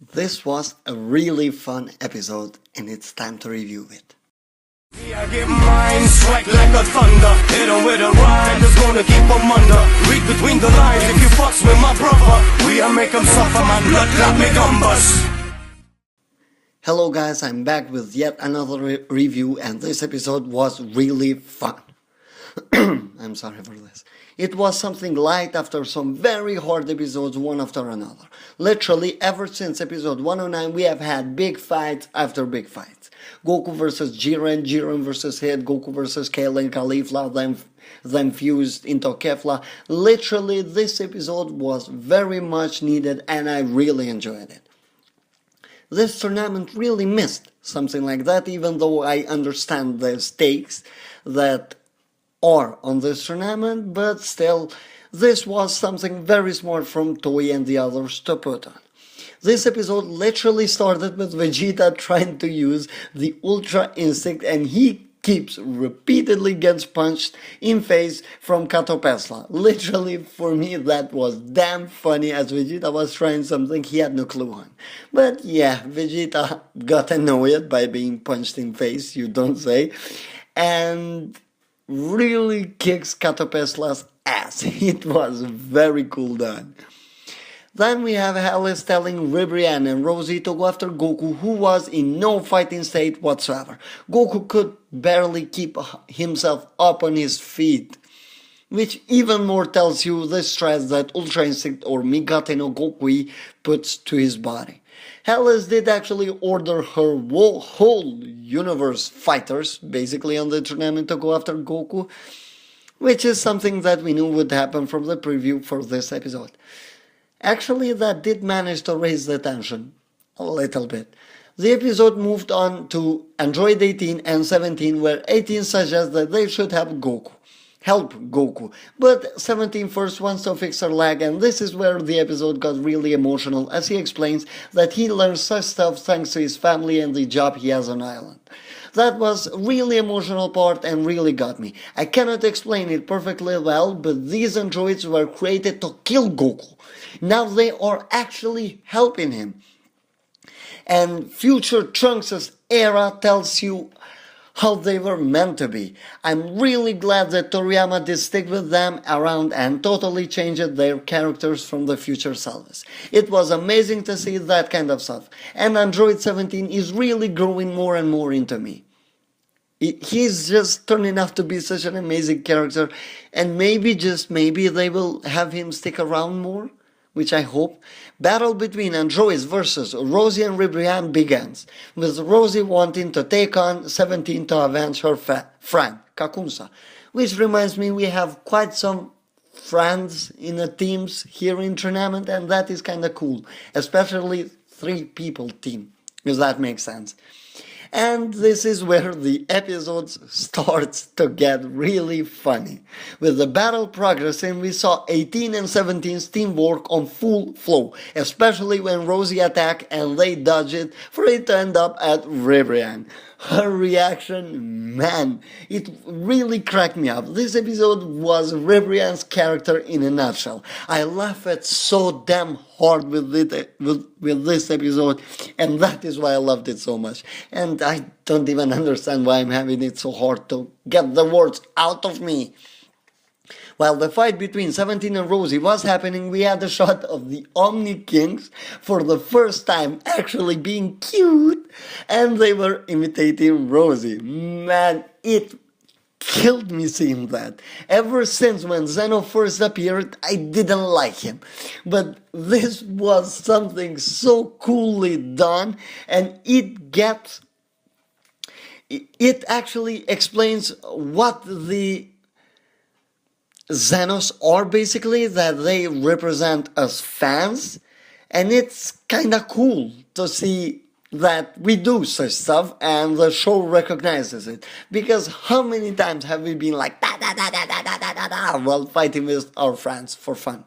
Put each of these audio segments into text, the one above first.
This was a really fun episode and it's time to review it. I get mine, strike like a thunder. Hit 'em with a rhyme that's gonna keep 'em under. Read between the lines if you fucks with my brother. We are make 'em suffer, man, blood clot make 'em bust. Hello guys, I'm back with yet another review and this episode was really fun. I'm sorry for this. It was something light after some very hard episodes one after another. Literally ever since episode 109 we have had big fights after big fights. Goku versus Jiren, Jiren versus Hit, Goku versus Kale and Caulifla, then fused into Kefla. Literally this episode was very much needed and I really enjoyed it. This tournament really missed something like that, even though I understand the stakes that are on this tournament, but still, this was something very smart from Toei and the others to put on. This episode literally started with Vegeta trying to use the Ultra Instinct and he keeps repeatedly gets punched in face from Catopesla. Literally, for me, that was damn funny as Vegeta was trying something he had no clue on. But yeah, Vegeta got annoyed by being punched in face, you don't say, and really kicks Catopesla's ass. It was very cool done. Then we have Alice telling Ribrianne and Rozie to go after Goku, who was in no fighting state whatsoever. Goku could barely keep himself up on his feet, which even more tells you the stress that Ultra Instinct or Migate no Gokui puts to his body. Alice did actually order her whole universe fighters, basically on the tournament, to go after Goku, which is something that we knew would happen from the preview for this episode. Actually, that did manage to raise the tension a little bit. The episode moved on to Android 18 and 17, where 18 suggests that they should help Goku, but 17 first wants to fix her leg, and this is where the episode got really emotional as he explains that he learns such stuff thanks to his family and the job he has on island. That was really emotional part and really got me. I cannot explain it perfectly well, but these androids were created to kill Goku. Now they are actually helping him. And future Trunks' era tells you how they were meant to be. I'm really glad that Toriyama did stick with them around and totally changed their characters from the future selves. It was amazing to see that kind of stuff. And Android 17 is really growing more and more into me. He's just turning out to be such an amazing character, and maybe, just maybe, they will have him stick around more, which I hope. Battle between androids versus Rozie and Ribrianne begins, with Rozie wanting to take on 17 to avenge her friend, Kakunsa. Which reminds me, we have quite some friends in the teams here in tournament, and that is kinda cool. Especially 3-people team, if that makes sense. And this is where the episode starts to get really funny. With the battle progressing, we saw 18 and 17's teamwork on full flow, especially when Rozie attacked and they dodged it for it to end up at Ribrianne. Her reaction, man, it really cracked me up. This episode was Ribrianne's character in a nutshell. I laughed so damn hard with this episode, and that is why I loved it so much. And I don't even understand why I'm having it so hard to get the words out of me. While the fight between 17 and Rozie was happening, we had a shot of the Omni Kings for the first time actually being cute, and they were imitating Rozie. Man, it killed me seeing that. Ever since when Zeno first appeared, I didn't like him. But this was something so coolly done, and it actually explains what the Xenos are, basically, that they represent as fans, and it's kinda cool to see that we do such stuff and the show recognizes it, because how many times have we been like da da da da da da da da da while fighting with our friends for fun?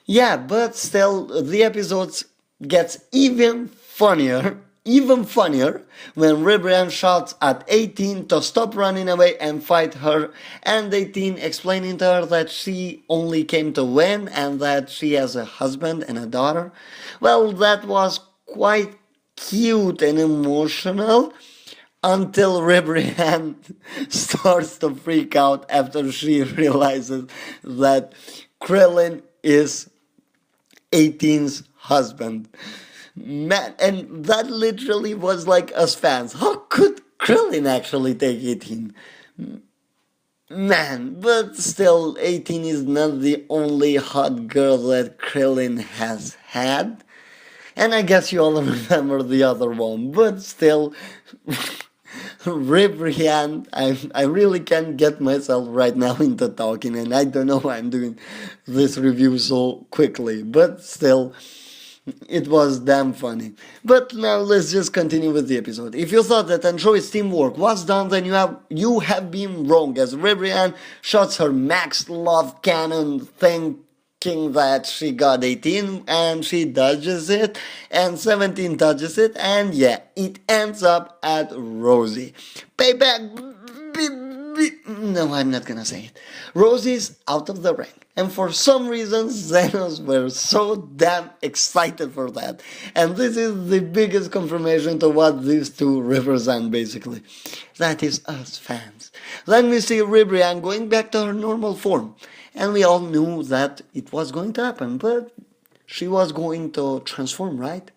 Yeah, but still the episodes gets even funnier even funnier when Ribrianne shouts at 18 to stop running away and fight her, and 18 explaining to her that she only came to win and that she has a husband and a daughter. Well, that was quite cute and emotional until Ribrianne starts to freak out after she realizes that Krillin is 18's husband. Man, and that literally was like us fans. How could Krillin actually take 18? Man, but still, 18 is not the only hot girl that Krillin has had. And I guess you all remember the other one, but still, Ribrianne, I really can't get myself right now into talking, and I don't know why I'm doing this review so quickly, but still, it was damn funny. But now let's just continue with the episode. If you thought that Android's teamwork was done, then you have been wrong, as Ribrianne shots her max love cannon thinking that she got 18 and she dodges it, and 17 dodges it, and yeah, it ends up at Rozie. Payback. No, I'm not gonna say it. Rozie's out of the ring. And for some reason, Xenos were so damn excited for that. And this is the biggest confirmation to what these two represent, basically. That is us fans. Then we see Ribrianne going back to her normal form. And we all knew that it was going to happen, but she was going to transform, right?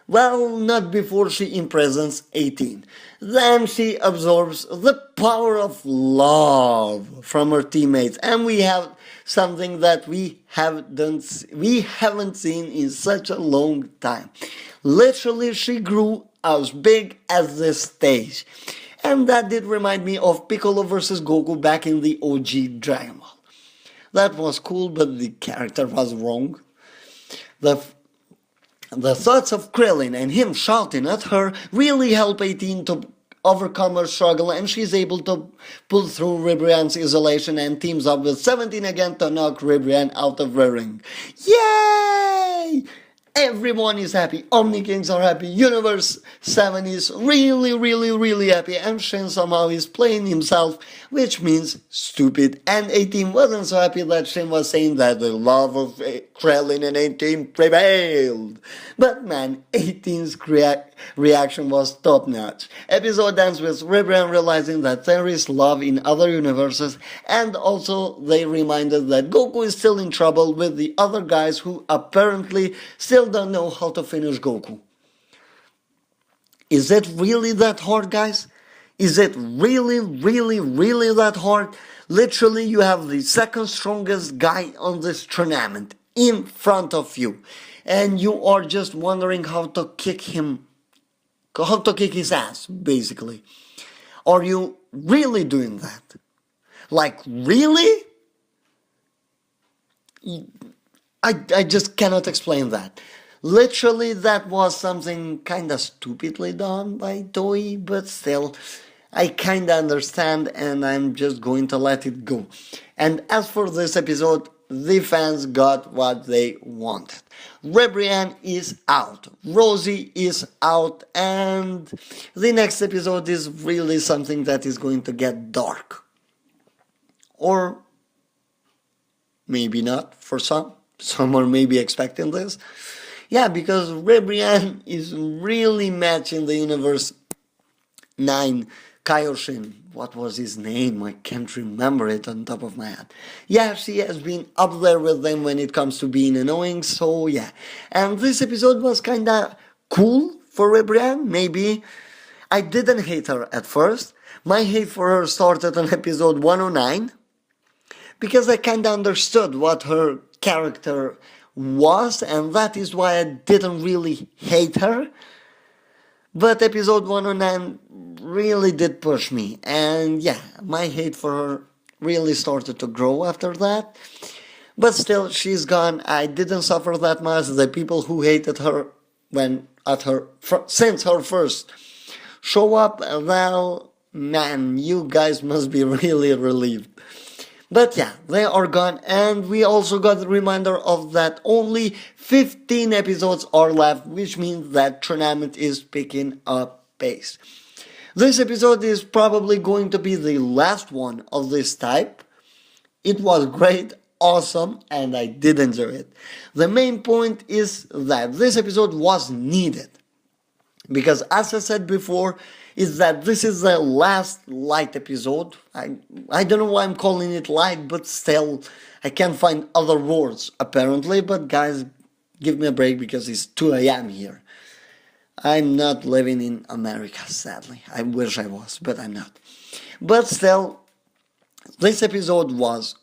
Well, not before she imprisons 18. Then she absorbs the power of love from her teammates, and we have something that we haven't seen in such a long time. Literally, she grew as big as the stage. And that did remind me of Piccolo vs. Goku back in the OG Dragon Ball. That was cool, but the character was wrong. The thoughts of Krillin and him shouting at her really help 18 to overcome her struggle, and she's able to pull through Ribrianne's isolation and teams up with 17 again to knock Ribrianne out of the ring. Yay! Everyone is happy. Omni Kings are happy. Universe 7 is really happy. And Shin somehow is playing himself, which means stupid. And 18 wasn't so happy that Shin was saying that the love of Krillin and 18 prevailed. But man, 18's reaction was top notch. Episode ends with Ribrianne realizing that there is love in other universes, and also they reminded that Goku is still in trouble with the other guys who apparently still don't know how to finish Goku. Is it really that hard, guys? Is it really that hard? Literally, you have the second strongest guy on this tournament in front of you, and you are just wondering how to kick his ass, basically. Are you really doing that? Like, really? I just cannot explain that. Literally, that was something kinda stupidly done by Toei, but still, I kinda understand, and I'm just going to let it go. And as for this episode, the fans got what they wanted. Ribrianne is out, Rozie is out, and the next episode is really something that is going to get dark. Or maybe not for some. Some are maybe expecting this. Yeah, because Ribrianne is really matching the Universe 9 Kaioshin. What was his name? I can't remember it on top of my head. Yeah, she has been up there with them when it comes to being annoying, so yeah. And this episode was kinda cool for Ribrianne, maybe. I didn't hate her at first. My hate for her started on episode 109, because I kinda understood what her character was, and that is why I didn't really hate her. But episode 109 really did push me, and yeah, my hate for her really started to grow after that. But still, she's gone. I didn't suffer that much. The people who hated her since her first show up, well, man, you guys must be really relieved. But yeah, they are gone, and we also got the reminder of that only 15 episodes are left, which means that tournament is picking up pace. This episode is probably going to be the last one of this type. It was great, awesome, and I did enjoy it. The main point is that this episode was needed. Because as I said before, is that this is the last light episode. I don't know why I'm calling it light, but still, I can't find other words apparently. But guys, give me a break because it's 2 a.m. here. I'm not living in America, sadly. I wish I was, but I'm not. But still, this episode was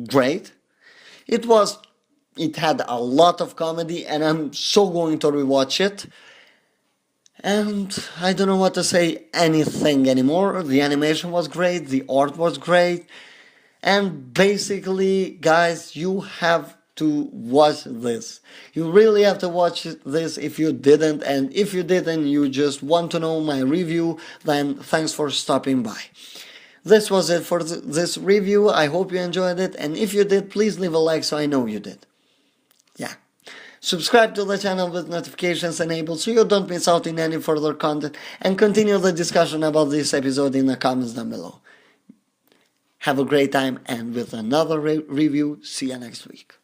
great. It had a lot of comedy, and I'm so going to rewatch it. And I don't know what to say anything anymore. The animation was great, the art was great, and basically, guys, you have to watch this. You really have to watch this if you didn't, and if you didn't, you just want to know my review, then thanks for stopping by. This was it for this review. I hope you enjoyed it, and if you did, please leave a like so I know you did. Yeah. Subscribe to the channel with notifications enabled so you don't miss out in any further content, and continue the discussion about this episode in the comments down below. Have a great time, and with another review, see you next week.